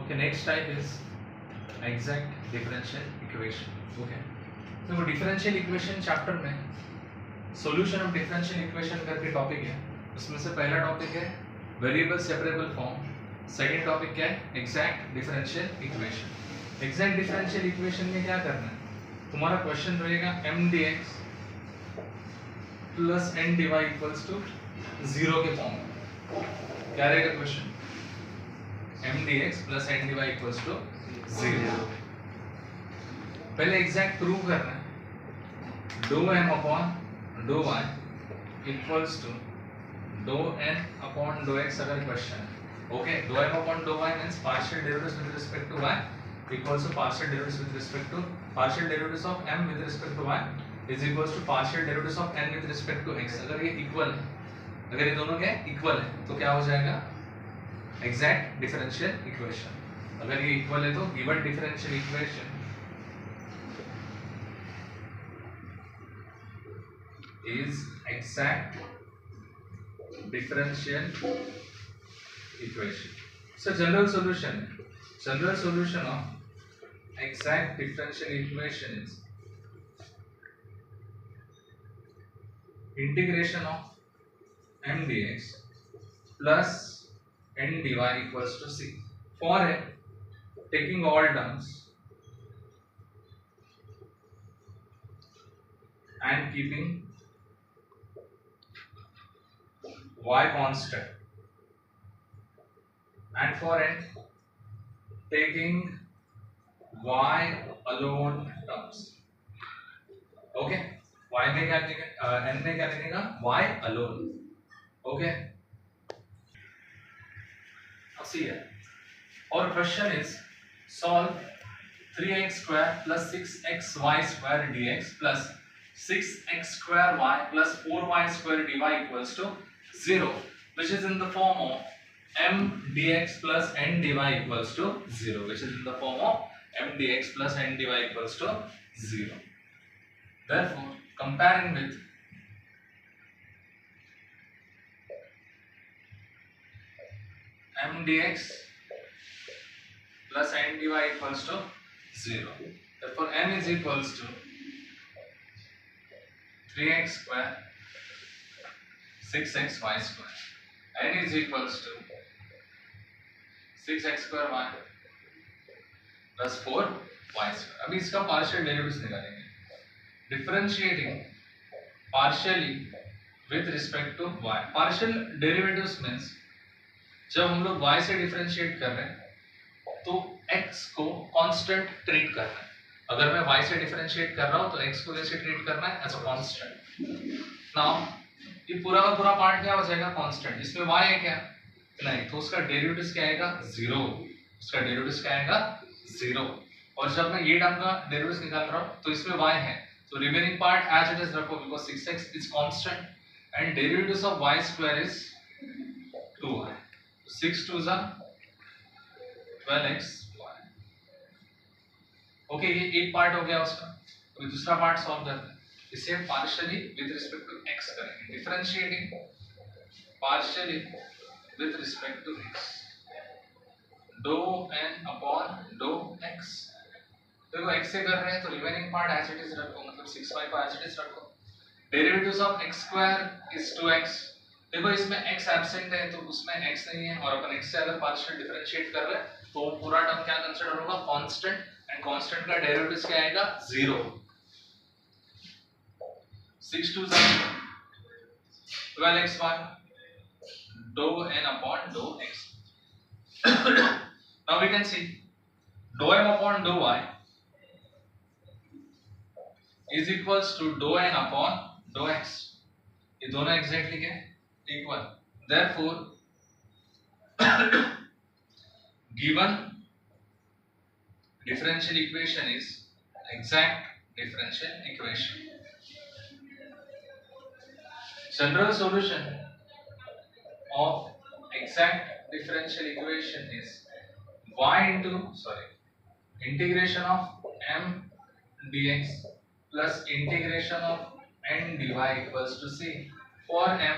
Okay, next type is exact differential equation. Okay, तो वो differential equation chapter में solution of differential equation करके topic है. उसमें से पहला टॉपिक है variable separable form. Second topic क्या है? Exact differential equation. Exact differential equation में क्या करना है? तुम्हारा क्वेश्चन रहेगा m dx plus n dy equals to 0 के फॉर्म में. क्या रहेगा question? m dx plus n dy equals to 0. पहले एग्जैक्ट प्रूव करना है. डो m upon dough y equals to dough n upon dough x अगर क्वेश्चन है. Okay, dou m upon dough y means partial derivatives with respect to y equals to partial derivatives with respect to partial derivatives of m with respect to y is equals to partial derivatives of n with respect to x. अगर ये equal है, अगर ये दोनों क्या है? Equal है, तो क्या हो जाएगा? Exact differential equation. अगर ये इक्वल है तो given differential equation is exact differential equation. So general solution of exact differential equation is integration of m dx plus n dy equals to c. For a, taking all terms and keeping y constant, and for n taking y alone terms. Okay, y में क्या लिखेगा? n में क्या लिखेगा? y alone. Okay, now see here. Our question is solve 3x square plus 6xy square dx plus 6x square y plus 4y square dy equals to 0, which is in the form of m dx plus n dy equals to 0, which is in the form of m dx plus n dy equals to 0. Therefore, comparing with m dx plus n dy equals to 0, therefore m is equals to 3x square 6xy square, n is equals to 6x square y plus 4y square. अभी इसका partial derivatives निकालेंगे. Differentiating partially with respect to y. Partial derivatives means जब हम लोग y से differentiate कर रहे हैं तो x को कांस्टेंट ट्रीट करना है. अगर मैं y से डिफरेंशिएट कर रहा हूं तो x को कैसे ट्रीट करना है? As a constant. नाउ ये पूरा का पूरा पार्ट क्या हो जाएगा? कांस्टेंट. इसमें y है क्या? नहीं, तो उसका डेरिवेटिव्स क्या आएगा? 0. उसका डेरिवेटिव्स क्या आएगा? 0. और जब मैं ये टर्म का डेरिवेटिव्स निकाल रहा हूं तो इसमें y है, तो remaining part as it is रखो because 6x is constant and derivatives of y square is 2y. 6 2 जा 12xy. ओके, ये एक पार्ट हो गया उसका. अभी दूसरा पार्ट सॉल्व करते हैं. इसे partially with respect to x करेंगे. Differentiating partially with respect to x. Dou n upon dough x. देखो x से कर रहे हैं तो remaining part as it is रखो, मतलब 6y को एज इट इज रखो. Derivatives of x square is 2x. देखो इसमें x एब्सेंट है तो उसमें x नहीं है, और अपन x से अगर पार्शियल डिफरेंशिएट कर रहे हैं तो पूरा टर्म क्या कंसीडर होगा? कांस्टेंट. एंड कांस्टेंट का डेरिवेटिव्स क्या आएगा? 0. 6 2 12xy dou n upon dou x. Now we can see dou m upon dou y is equals to dou n upon dou x. ये दोनों एग्जैक्टली क्या है? Equal. Therefore given differential equation is exact differential equation. General solution of exact differential equation is integration of m dx plus integration of n dy equals to c. For m,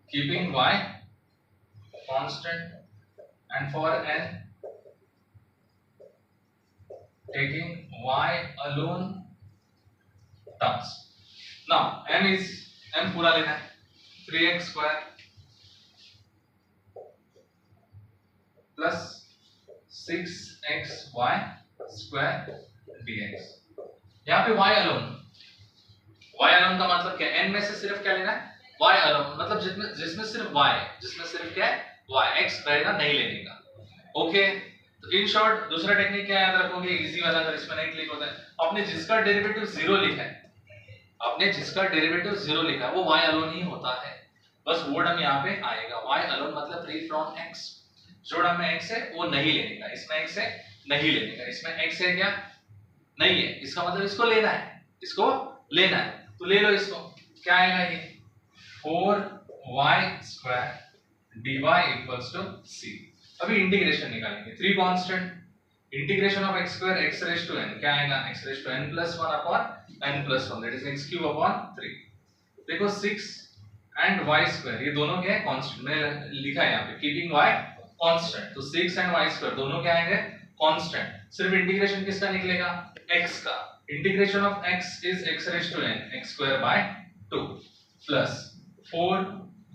keeping y constant, and for n taking y alone terms. Now m पूरा लेना है 3x square plus 6xy square dx. यहाँ पे y alone का मतलब क्या है? n में से सिर्फ क्या लेना है? y alone, मतलब जिसमें सिर्फ y है, जिसमें सिर्फ क्या है? y, x रहेगा नहीं लेने का. ओके, तो इन शॉर्ट दूसरा टेक्निक क्या याद रखोगे? इजी वाला, अगर इसमें नहीं क्लिक होता है, आपने जिसका डेरिवेटिव जीरो लिखा है, वो y alone ही होता है. बस वो टर्म यहाँ पे आएगा. y alone मतलब फ्री फ्रॉम x. जो टर्म में x है वो नहीं लेने का, इसमें x है नहीं लेने का, इसमें x है क्या? नहीं है. इसका मतलब इसको लेना है, तो ले लो इसको. क्या आएगा ये? 4y square dy equals to c. अभी इंटीग्रेशन निकालेंगे. 3 constant, integration of x square x raised to n क्या आएगा? x raised to n plus 1 upon n plus 1, that is x cube upon 3. देखो 6 and y square ये दोनों क्या है? Constant. मैंने लिखा है यहाँ पे कीपिंग y कांस्टेंट, तो 6 and y square दोनों क्या आएंगे? कांस्टेंट. सिर्फ इंटीग्रेशन किसका निकलेगा? x का. Integration of x is x raised to n x square by 2 plus 4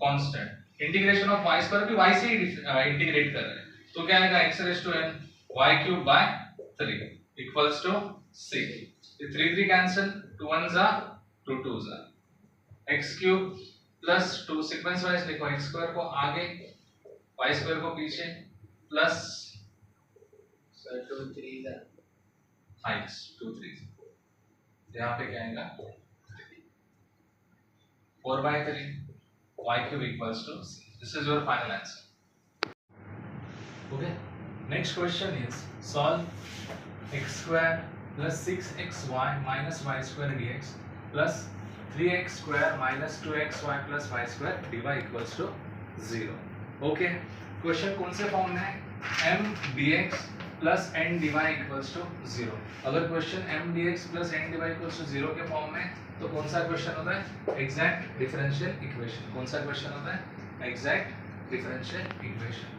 constant. Integration of y square भी y से ही इंटीग्रेट कर रहे हैं, तो क्या आएगा? x raised to n y cube by 3 equals to c. ये 3 cancel, 2 1s are 2 2s are x cube plus 2 sequence wise लिखो. x square को आगे, y square को पीछे, प्लस 2 3s are 2 3s. यहाँ पे क्या आएगा? 4 by 3 y cube equals to c. This is your final answer. Okay. Next question is solve x square plus 6xy minus y square dx plus 3x square minus 2xy plus y square dy equals to 0. Okay. Question कौन से form में है? m dx plus n dy equals to 0. अगर question m dx plus n dy equals to 0 के form में, तो कौन सा क्वेश्चन होता है? Exact differential equation. कौन सा क्वेश्चन होता है? Exact differential equation.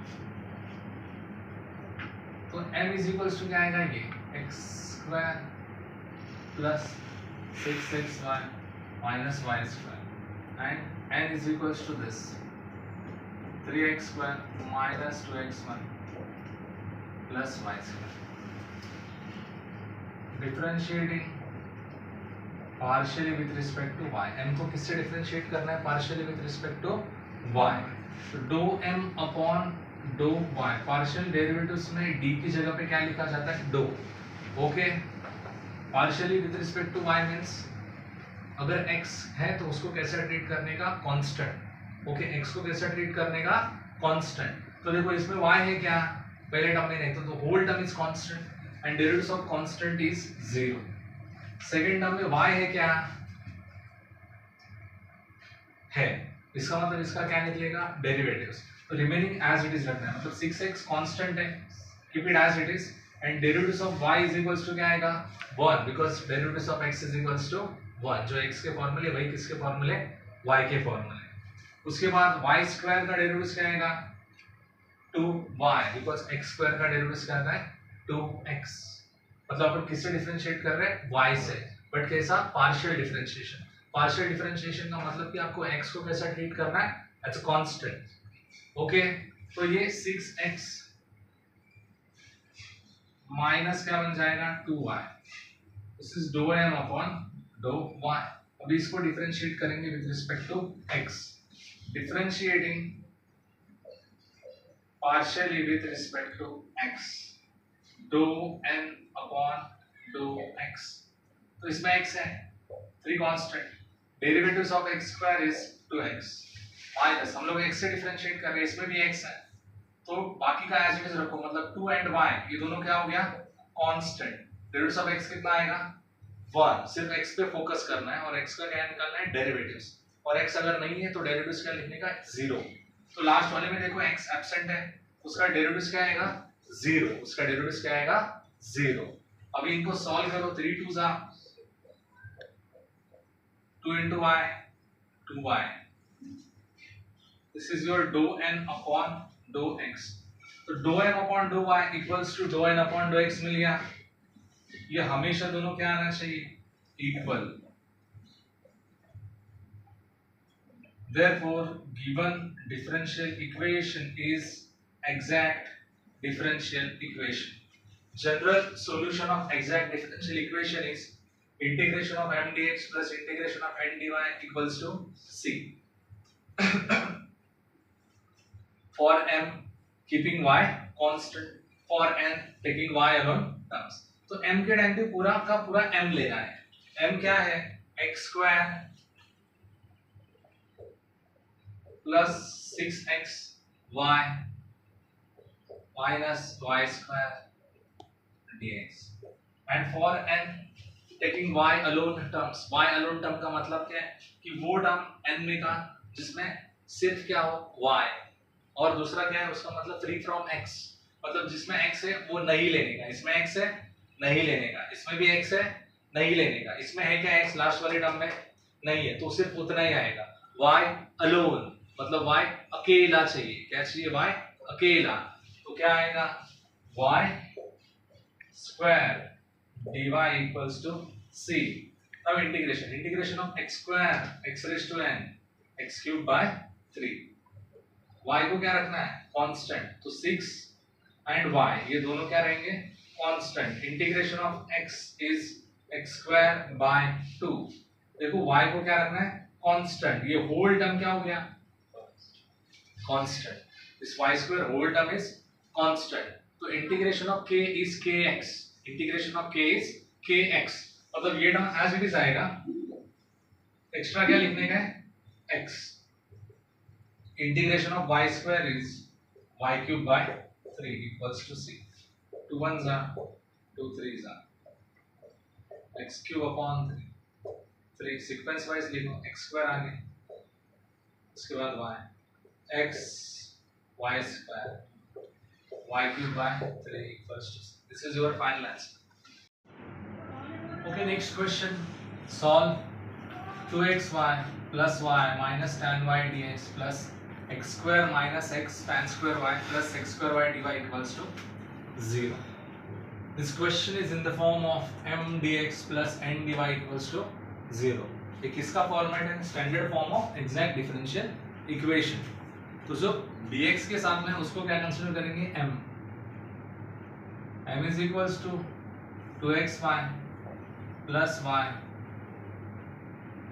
तो m इज इक्वल्स टू क्या आएगा? ये x square plus 6xy minus y square and n is equals to this 3x square minus 2x1 plus y square. Differentiating partially with respect to y. m को किससे differentiate करना है? partially with respect to y. तो dou m upon dou y. Partial derivatives में d की जगह पे क्या लिखा जाता है? dou. Okay. partially with respect to y means अगर x है तो उसको कैसे ट्रीट करने का? कांस्टेंट. ओके, x को कैसे ट्रीट करने का? कांस्टेंट. तो देखो इसमें y है क्या? पहले टर्म में नहीं, तो whole term is constant and derivative of constant is 0. Second term में y है क्या? है. इसका मतलब इसका क्या निकलेगा? डेरिवेटिव्स. तो रिमेनिंग एज इट इज रखना है, मतलब 6x कांस्टेंट है, keep it as it is, and derivative of y is equals to क्या आएगा? 1, because derivative of x is equals to 1. जो x के फॉर्मूले वही किसके फॉर्मूले? y के फॉर्मूले. उसके बाद y स्क्वायर का डेरिवेटिव क्या आएगा? 2y, बिकॉज़ x स्क्वायर का डेरिवेटिव क्या आता है? 2x. मतलब अपन किससे डिफरेंशिएट कर रहे हैं? y से, बट कैसा? Partial differentiation. पार्शियल डिफरेंशिएशन का मतलब कि आपको x को कैसा ट्रीट करना है? As a constant. ओके, तो ये 6x माइनस क्या बन जाएगा? 2y. This is dou m upon dou y. अभी इसको डिफरेंशिएट करेंगे with respect to x. Differentiating partially with respect to x, dou n upon dou x. तो इसमें x है, 3 constant. Derivatives of x square is 2x minus, हम लोग x से differentiate कर रहे हैं, इसमें भी x है, तो बाकी का एज इट इज रखो. मतलब 2 and y ये दोनों क्या हो गया? कांस्टेंट. डेरिवेटिव्स ऑफ x कितना आएगा? 1. सिर्फ x पे फोकस करना है और x का क्या निकालना है? डेरिवेटिव्स. और x अगर नहीं है तो डेरिवेटिव्स क्या लिखने का? 0. तो लास्ट वाले में देखो x एब्सेंट है, उसका डेरिवेटिव क्या आएगा? 0. उसका डेरिवेटिव क्या आएगा? 0. अभी इनको सॉल्व करो. 3 2s are 2 into y 2y. This is your dou n upon dou x, तो dou m upon dough y equals to dough n upon dough x मिल गया। ये हमेशा दोनों क्या आना चाहिए, equal. Therefore, given differential equation is exact differential equation. General solution of exact differential equation is integration of m dx plus integration of n dy equals to c. For m keeping y constant, for n taking y alone terms. तो m के time पे पूरा का पूरा m लेना है। m क्या है, x square plus 6x y minus y square dx, and for n taking y alone terms, y alone term का मतलब क्या है कि वो टर्म n में का जिसमें सिर्फ क्या हो y, और दूसरा क्या है उसका मतलब फ्री फ्रॉम x, मतलब जिसमें x है वो नहीं लेने का, इसमें x है नहीं लेने का, इसमें भी x है नहीं लेने का, इसमें है क्या x लास्ट वाले टर्म में नहीं है, तो सिर्फ उतना ही आएगा y alone, मतलब y अकेला चाहिए, क्या चाहिए y अकेला, तो क्या आएगा y square dy equals to c. Now integration of x square x raised to n x cube by 3, y को क्या रखना है कांस्टेंट, तो 6 एंड y ये दोनों क्या रहेंगे constant. Integration of x is x square by 2, देखो y को क्या रखना है कांस्टेंट, ये होल टर्म क्या हो गया constant, this y square whole term is constant, तो integration of k is kx, integration of k is kx, मतलब ये टर्म एज इट इज आएगा, एक्स्ट्रा क्या लिखने का है x, integration of y square is y cube by 3 equals to c, 2 1s are 2 3s are x cube upon 3, 3 sequence wise लिखो x square आगे, उसके बाद y, x y square y cube by 3 equals to c. This is your final answer. Okay, next question, solve 2xy plus y minus tan y dx plus x square minus x tan square y plus x square y dy equals to 0. This question is in the form of m dx plus n dy equals to 0. ये किसका format है, standard form of exact differential equation, तो जो dx के साथ में उसको क्या कंसीडर करेंगे m, m is equals to 2xy plus y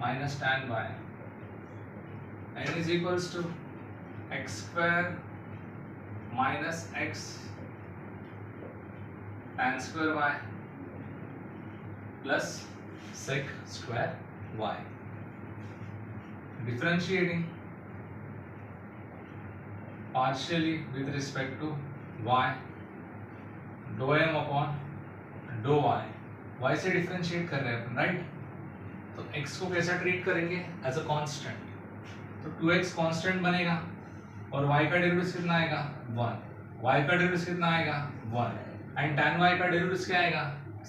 minus tan y, n is equals to x square minus x tan square y plus sec square y. Differentiating partially with respect to y, dou m upon dou y, y से differentiate कर रहे हैं अपन, right, तो x को कैसा treat करेंगे as a constant, तो 2x constant बनेगा और y का डेरिवेटिव कितना आएगा 1, y का डेरिवेटिव कितना आएगा 1, एंड tan y का डेरिवेटिव क्या आएगा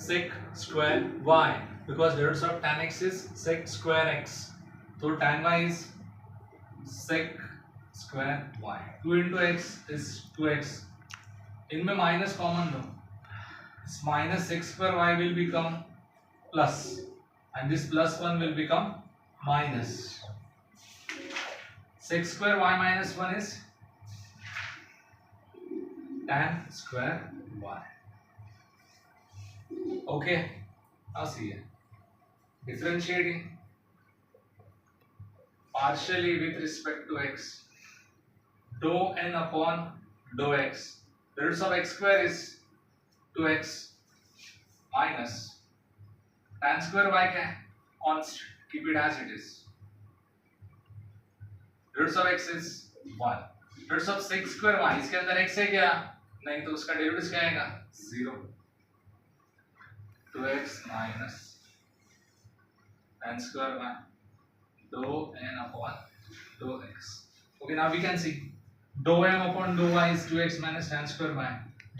sec square y, because derivative of tan x is sec square x, तो tan y is sec square y, 2 into x is 2x, इनमें minus common low, this minus sec square y will become plus and this plus 1 will become minus, sec square y minus 1 is tan square y. Okay, now see here, differentiating partially with respect to x, dou n upon dou x, the roots of x square is 2x minus tan square y क्या है constant, keep it as it is, roots of x is 1, roots of sec square y, इसके अंदर x है क्या नहीं, तो उसका derivative क्या आएगा 0, 2x minus tan square y dou n upon dou x. Okay, now we can see dou m upon dou y is 2x minus tan square y,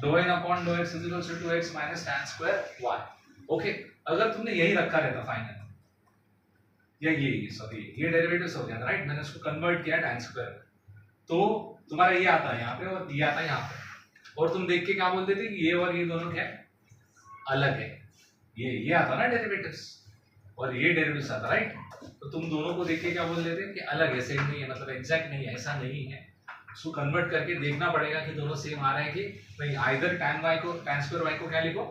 dou n upon dou x is equal to 2x minus tan square y. Okay, अगर तुमने यही रखा रहता final, या ये sorry ये derivatives हो गया था, राइट, मैंने इसको कन्वर्ट किया tan स्क्वायर, तो तुम्हारा ये आता है यहाँ पे और ये आता है यहाँ पे, और तुम देख के क्या बोलते थे कि ये और ये दोनों क्या अलग है, ये आता ना डेरिवेटिव्स और ये डेरिवेटिव्स आता, राइट। तो तुम दोनों को देख के क्या बोल देते कि अलग है, सेम नहीं है, मतलब एग्जैक्ट नहीं है, ऐसा नहीं है। उसको कन्वर्ट करके देखना पड़ेगा कि दोनों सेम आ रहा है कि नहीं। आइदर tan स्क्वायर y को क्या लिखो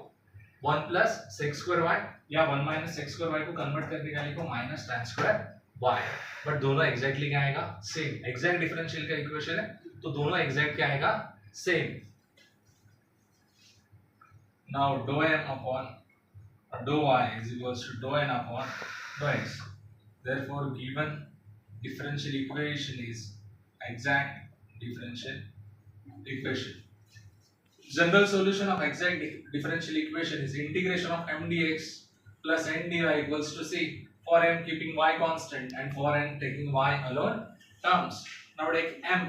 1 प्लस सेक स्क्वायर y, या 1 माइनस सेक स्क्वायर y को कन्वर्ट करके क्या लिखो minus tan square y। But दोनों एग्जैक्टली क्या आएगा सेम, एग्जैक्ट डिफरेंशियल का इक्वेशन है तो दोनों एग्जैक्ट क्या आएगा same. Now dou m upon dou y is equals to dou n upon dou x. Therefore given differential equation is exact differential equation. General solution of exact differential equation is integration of m dx plus n dy equals to c for m keeping y constant and for n taking y alone terms. Now take m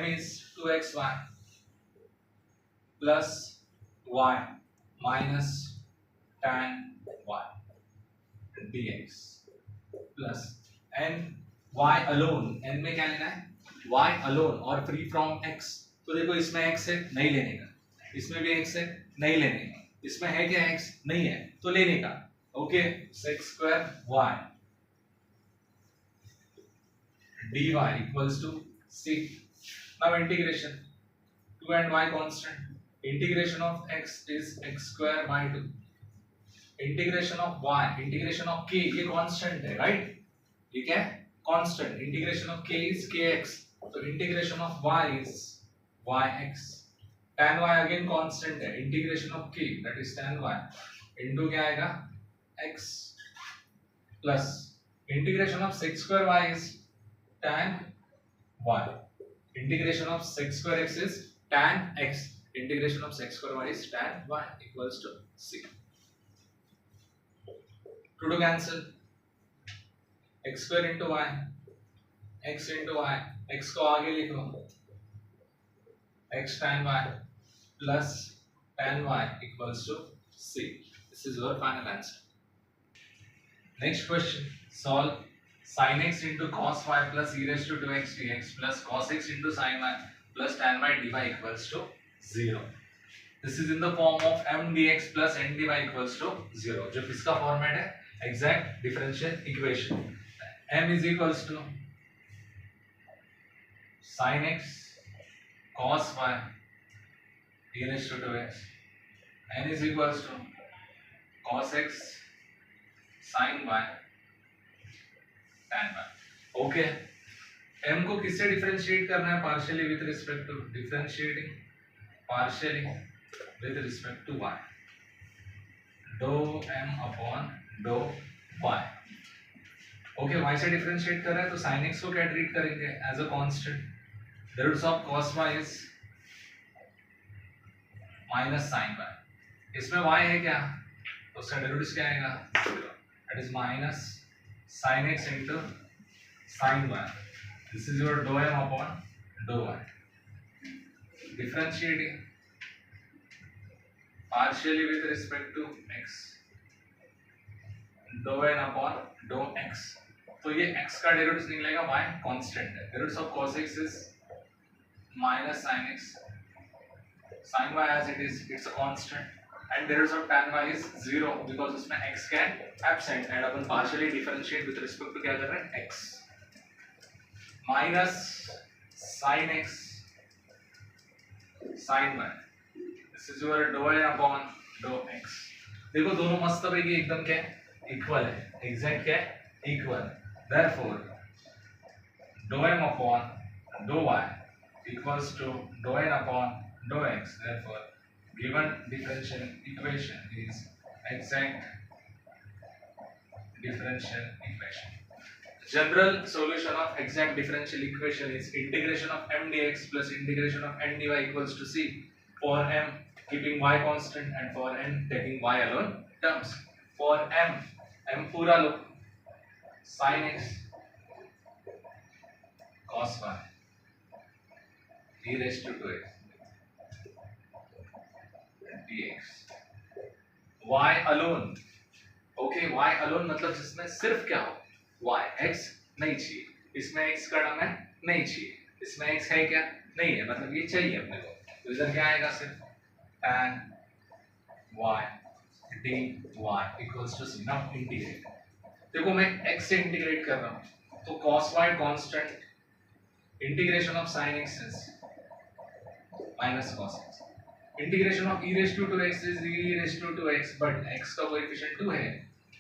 is 2xy plus y minus tan y dx plus n y alone, n में क्या लेना है y alone और free from x। तो देखो इसमें x है नहीं लेने का, इसमें भी x है नहीं लेने का, इसमें है क्या x नहीं है तो लेने का। Okay sec square y dy equals to c. Now integration 2 and y constant, integration of x is x square by 2, integration of y, integration of k ये constant है, right, ये क्या है constant, integration of k is kx, so integration of y is yx, tan y again constant है, integration of k that is tan y into क्या आएगा x plus integration of sec square y is tan y, integration of sec square x is tan x, integration of sec square y is tan y equals to c. To cancel x square into y, x into y, x को आगे लिखो x tan y plus tan y equals to c. This is your final answer. Next question, solve sin x into cos y plus e raised to 2x dx plus cos x into sin y plus tan y dy equals to 0. This is in the form of m dx plus n dy equals to 0. जो किसका format है exact differential equation. m is equals to sin x cos y e raised to 2x, n is equals to cos x sin y tan y. Okay m को किससे differentiate करना है partially with respect to, differentiating partially with respect to y, dou m upon dou y. Okay y से differentiate कर रहे हैं तो sin x को क्या ट्रीट करेंगे as a constant, the roots of cos y is minus sin y, इसमें y है क्या तो उसका डेरिवेटिव क्या आएगा 0, that is minus sin x into sin y. This is your dou m upon dou y. Differentiating partially with respect to x, dou n upon dou x. तो ये x का डेरिवेटिव निकलेगा y कांस्टेंट है, derivative of cos x is minus sin x, sin y as it is it's a constant, and derivative of tan y is 0 because उसमें x can absent and upon partially differentiate with respect to क्या कर रहे हैं x, minus sin x sin y. This is your dou n upon dou x. देखो दोनों मस्त है कि एकदम क्या इक्वल है, एग्जैक्ट क्या है equal, therefore dou m upon dou y equals to dou n upon dou x. Therefore given differential equation is exact differential equation. General solution of exact differential equation is integration of m dx plus integration of n dy equals to c for m keeping y constant and for n taking y alone terms. For m पूरा लो sin x cos y e raised to 2x dx, y alone. Okay y alone मतलब जिसमें सिर्फ क्या हो y, x नहीं चाहिए, इसमें x का टर्म है नहीं चाहिए, इसमें x है क्या, नहीं है, मतलब ये चाहिए अपने को, तो इधर क्या आएगा सिर्फ tan y dy equals to c। Now integrate, देखो मैं x से इंटीग्रेट कर रहा हूँ तो cos y constant, integration of sin x is minus cos x, integration of e raise to 2x is e raise to 2x, but x का coefficient 2 है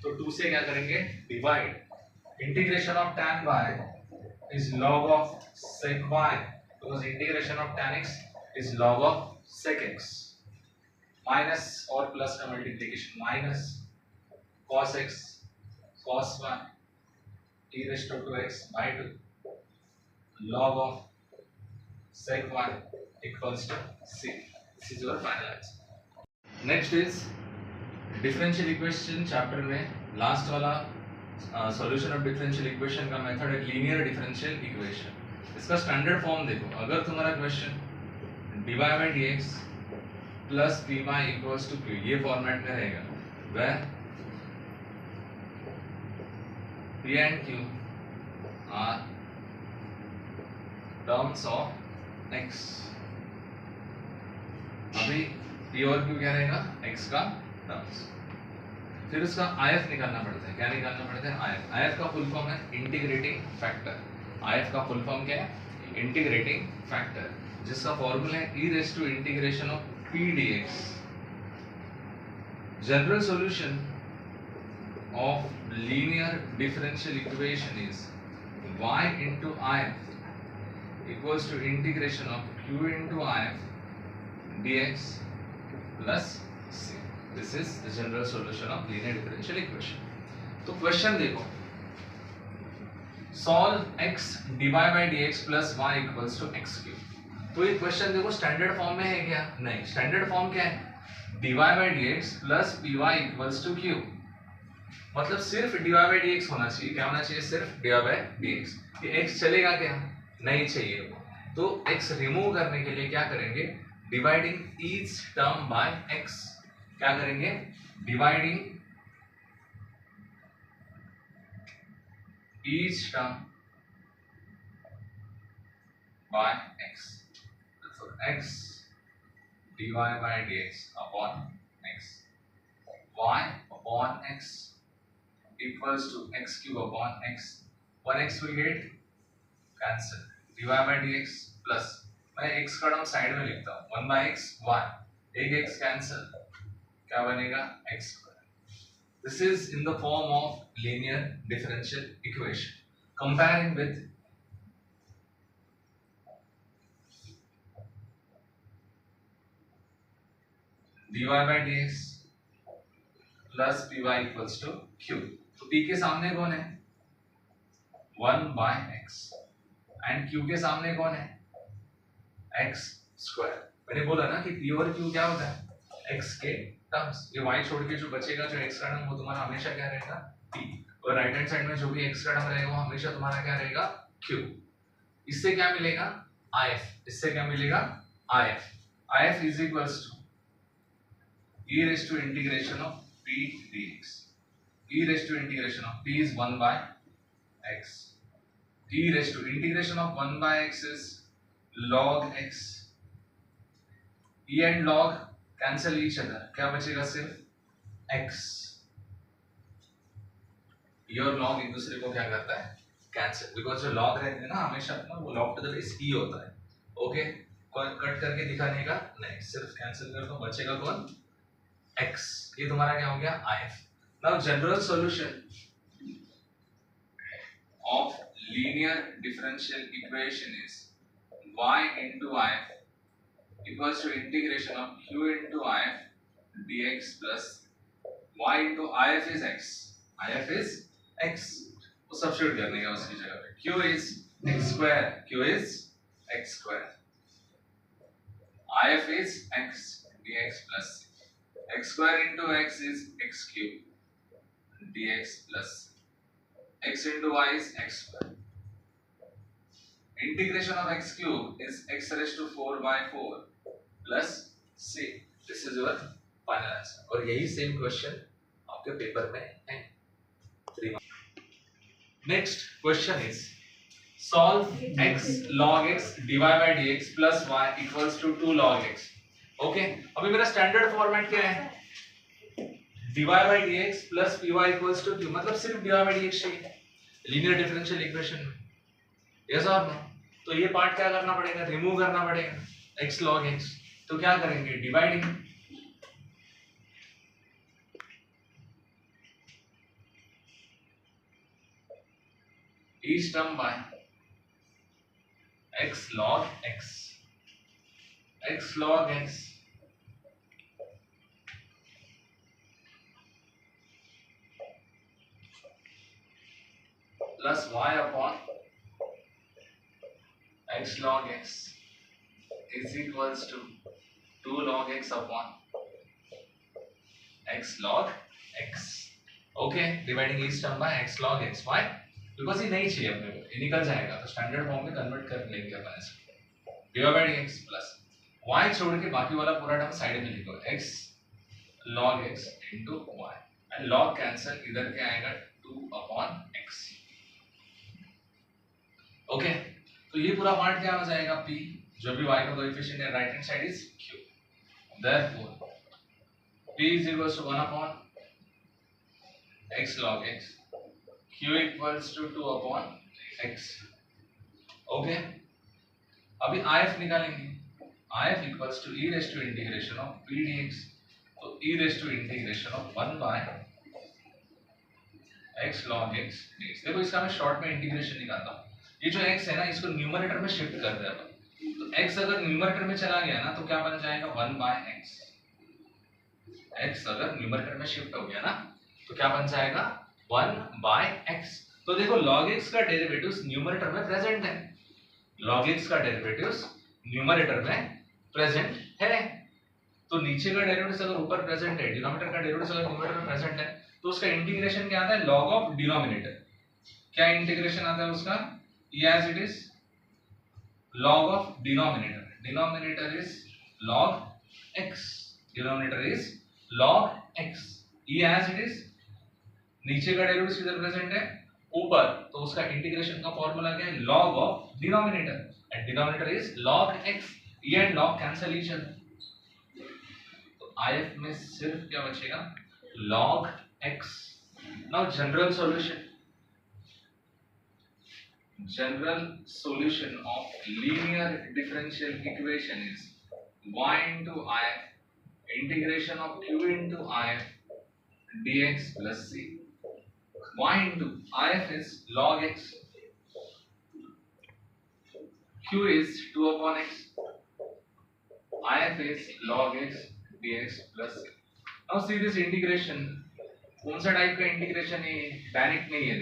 तो 2 से क्या करेंगे divide, integration of tan y is log of sec y because integration of tan x is log of sec x, minus और plus का multiplication minus cos x cos y e raised to 2x by 2 log of sec y equals to c. This is your final answer. Next is differential equation chapter में last वाला solution of differential equation का method है linear differential equation. इसका standard form देखो, अगर तुम्हारा question dy by dx plus py equals to q ये format में रहेगा, where p and q are terms of x, अभी p और q क्या रहेगा x का टर्म्स, फिर उसका IF निकालना पड़ता है, क्या निकालना पड़ता है IF, IF का फुल फॉर्म है इंटीग्रेटिंग फैक्टर, IF का फुल फॉर्म क्या है इंटीग्रेटिंग फैक्टर, जिसका फॉर्मूला है e raise to integration of p dx। General solution of linear differential equation is y into IF equals to integration of q into IF dx plus c। This is the general solution of linear differential equation। तो question देखो, solve x dy by dx plus y equals to x cube। तो ये question देखो standard form में है क्या, नहीं, standard form क्या है dy by dx plus py equals to q, मतलब सिर्फ dy by dx होना चाहिए, क्या होना चाहिए सिर्फ dy by dx। ये x चलेगा क्या, नहीं चाहिए, तो x रिमूव करने के लिए क्या करेंगे dividing each term by x, क्या करेंगे dividing each term by x, so x dy by dx upon x, y upon x equals to x cube upon x, 1x will get cancelled, dy by dx plus, मैं x का term side में लिखता हूँ 1 by x y, एक x cancel, क्या बनेगा x square। This is in the form of linear differential equation, comparing with dy by dx plus py equals to q। तो p के सामने कौन है 1 by x and q के सामने कौन है x square। मैंने बोला ना कि p और q क्या होता है x के टर्म्स, ये y छोड़ के जो बचेगा जो x का टर्म वो तुम्हारा हमेशा क्या रहेगा p, और राइट हैंड साइड में जो भी x का टर्म रहेगा वो हमेशा तुम्हारा क्या रहेगा q। इससे क्या मिलेगा if, इससे क्या मिलेगा if is equals to e raised to integration of p dx, e raised to integration of p is 1 by x, e raised to integration of 1 by x is log x, e and log cancel each other, क्या बचेगा सिर्फ x, ये और log एक दूसरे को क्या करता है कैंसिल, बिकॉज जो log रहते हैं ना हमेशा अपना वो log to the base e होता है, ओके, कट करके दिखाने का नहीं, सिर्फ कैंसिल कर दो, बचेगा कौन x, ये तुम्हारा क्या हो गया if। Now general solution of linear differential equation is y into if equals to integration of q into if dx plus y into if is x, if is x, तो सब्स्टिट्यूट करने का उसकी जगह पे q is x square, q is x square, if is x dx plus x square into x is x cube dx plus x into y is x square, integration of x cube is x raised to 4 by 4 plus c। This is your final answer, और यही same question आपके paper में है 3 marks. Next question is solve x log x dy by dx plus y equals to 2 log x. Okay अभी मेरा standard format क्या है, dy by dx plus py equals to q, मतलब सिर्फ dy by dx चाहिए linear differential equation में, yes और no. तो ये पार्ट क्या करना पड़ेगा, रिमूव करना पड़ेगा x log x. तो क्या करेंगे, dividing each term by x log x, x log x plus y upon x log x is equals to 2 log x upon x log x. Okay dividing each term by x log x. why? Because ये नहीं चाहिए अपने को, ये निकल जाएगा तो standard form में कन्वर्ट कर लेंगे अपन इसको, dy by dx plus y छोड़ के बाकी वाला पूरा टर्म साइड में लिखो, x log x into y and log cancel, इधर क्या आएगा 2 upon x. ओके तो ये पूरा पार्ट क्या हो जाएगा, p जो भी y का कोएफिशिएंट है right hand side is q, therefore p is equals to 1 upon x log x, q equals to 2 upon x. Okay अभी if निकालेंगे, if equals to e raised to integration of p dx, तो e raised to integration of 1 by x log x dx. देखो इसका मैं short में integration निकालता हूँ, ये जो x है ना इसको न्यूमरेटर में शिफ्ट कर दे अपन, तो x अगर न्यूमरेटर में चला गया ना तो क्या बन जाएगा 1 by x, x अगर न्यूमरेटर में शिफ्ट हो गया ना तो क्या बन जाएगा 1 by x. तो देखो log x का डेरिवेटिव्स न्यूमरेटर में प्रेजेंट है, log x का डेरिवेटिव्स न्यूमरेटर में प्रेजेंट है, तो नीचे का डेरिवेटिव्स अगर ऊपर प्रेजेंट है, डिनोमिनेटर का डेरिवेटिव्स अगर न्यूमरेटर में प्रेजेंट है, तो उसका इंटीग्रेशन क्या आता है, log ऑफ डिनोमिनेटर. क्या इंटीग्रेशन आता है उसका, e as it is log of denominator, denominator is log x, denominator is log x, e as it is नीचे का डेरिवेटिव किधर प्रेजेंट है, ऊपर, तो उसका इंटीग्रेशन का फॉर्मूला क्या है, log of denominator and denominator is log x, e and log cancel each other, तो if में सिर्फ क्या बचेगा log x. now general solution of linear differential equation is y into if integration of q into if dx plus c. y into if is log x, q is 2 upon x, if is log x dx plus c. now see this integration, कौन सा type का integration है, direct नहीं है.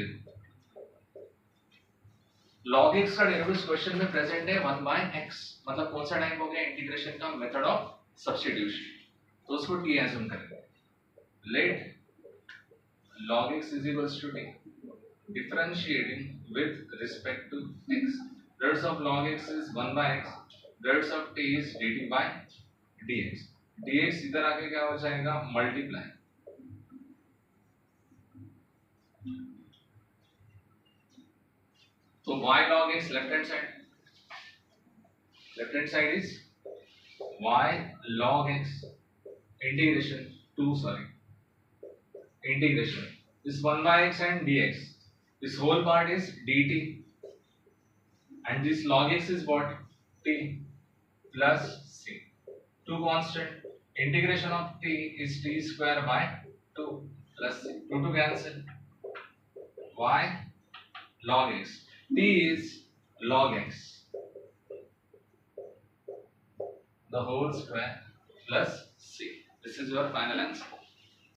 log x का derivative question में present है 1 by x, मतलब कौन सा टाइप हो गया इंटीग्रेशन का, मेथड ऑफ सब्स्टिट्यूशन, तो उसको t एज्यूम करेंगे. Let log x is equals to t, differentiating with respect to x, roots of log x is 1 by x, roots of t is dt by dx, dx इधर आके क्या हो जाएगा multiply, तो y log x left hand side is y log x integration this 1 by x and dx, this whole part is dt and this log x is what, t plus c, two constant, integration of t is t square by 2 plus c, 2 to cancel, y log x, t is log x the whole square plus c. This is your final answer.